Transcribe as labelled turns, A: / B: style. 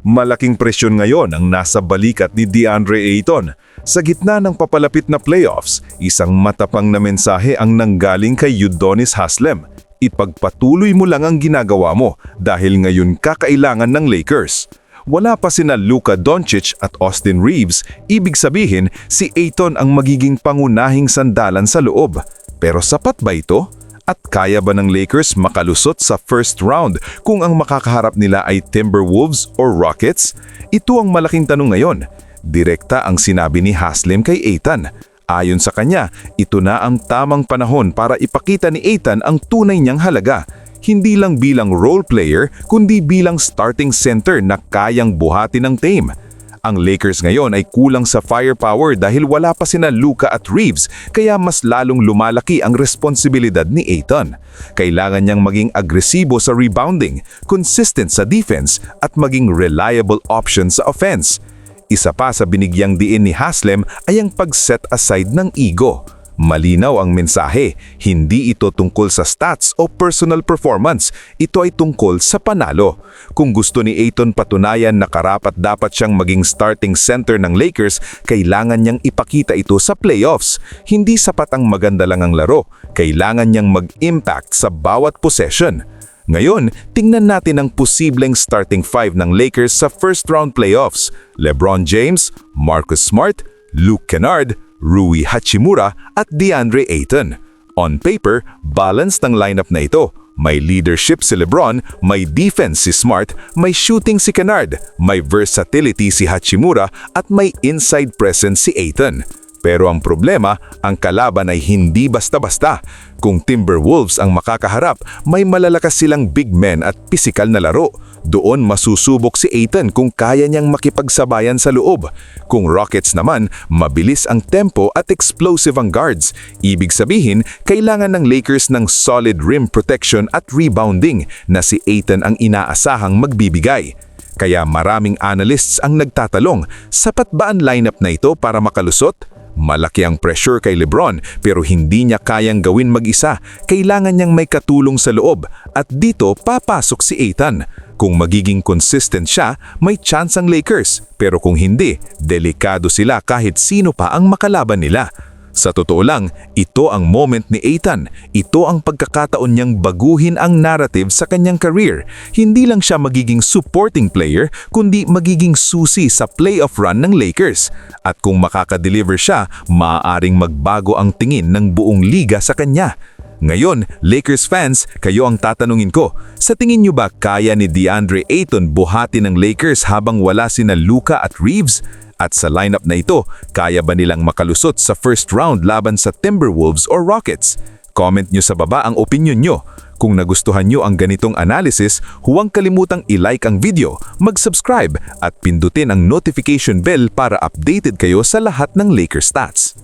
A: Malaking presyon ngayon ang nasa balikat ni DeAndre Ayton. Sa gitna ng papalapit na playoffs, isang matapang na mensahe ang nanggaling kay Udonis Haslem. Ipagpatuloy mo lang ang ginagawa mo dahil ngayon kakailangan ng Lakers. Wala pa sina Luka Doncic at Austin Reeves, ibig sabihin si Ayton ang magiging pangunahing sandalan sa loob. Pero sapat ba ito? At kaya ba ng Lakers makalusot sa first round kung ang makakaharap nila ay Timberwolves or Rockets? Ito ang malaking tanong ngayon. Direkta ang sinabi ni Haslem kay Ayton. Ayon sa kanya, ito na ang tamang panahon para ipakita ni Ayton ang tunay niyang halaga. Hindi lang bilang role player, kundi bilang starting center na kayang buhatin ng team. Ang Lakers ngayon ay kulang sa firepower dahil wala pa sina Luka at Reeves, kaya mas lalong lumalaki ang responsibilidad ni Ayton. Kailangan niyang maging agresibo sa rebounding, consistent sa defense at maging reliable option sa offense. Isa pa sa binigyang diin ni Haslem ay ang pag-set aside ng ego. Malinaw ang mensahe, hindi ito tungkol sa stats o personal performance, ito ay tungkol sa panalo. Kung gusto ni Ayton patunayan na karapat-dapat siyang maging starting center ng Lakers, kailangan niyang ipakita ito sa playoffs. Hindi sapat ang maganda lang ang laro, kailangan niyang mag-impact sa bawat possession. Ngayon, tingnan natin ang posibleng starting five ng Lakers sa first round playoffs. LeBron James, Marcus Smart, Luke Kennard, Rui Hachimura at DeAndre Ayton. On paper, balanced ang lineup na ito. May leadership si LeBron, may defense si Smart, may shooting si Kennard, may versatility si Hachimura at may inside presence si Ayton. Pero ang problema, ang kalaban ay hindi basta-basta. Kung Timberwolves ang makakaharap, may malalakas silang big men at pisikal na laro. Doon masusubok si Ayton kung kaya niyang makipagsabayan sa loob. Kung Rockets naman, mabilis ang tempo at explosive ang guards. Ibig sabihin, kailangan ng Lakers ng solid rim protection at rebounding na si Ayton ang inaasahang magbibigay. Kaya maraming analysts ang nagtatalong, sapat ba ang lineup na ito para makalusot? Malaki ang pressure kay LeBron pero hindi niya kayang gawin mag-isa. Kailangan niyang may katulong sa loob at dito papasok si Ayton. Kung magiging consistent siya, may chance ang Lakers. Pero kung hindi, delikado sila kahit sino pa ang makalaban nila. Sa totoo lang, ito ang moment ni Ayton. Ito ang pagkakataon niyang baguhin ang narrative sa kanyang career. Hindi lang siya magiging supporting player, kundi magiging susi sa playoff run ng Lakers. At kung makakadeliver siya, maaaring magbago ang tingin ng buong liga sa kanya. Ngayon, Lakers fans, kayo ang tatanungin ko. Sa tingin niyo ba kaya ni DeAndre Ayton buhatin ng Lakers habang wala sina Luka at Reeves? At sa lineup na ito, kaya ba nilang makalusot sa first round laban sa Timberwolves or Rockets? Comment nyo sa baba ang opinion nyo. Kung nagustuhan nyo ang ganitong analysis, huwag kalimutang i-like ang video, mag-subscribe at pindutin ang notification bell para updated kayo sa lahat ng Lakers stats.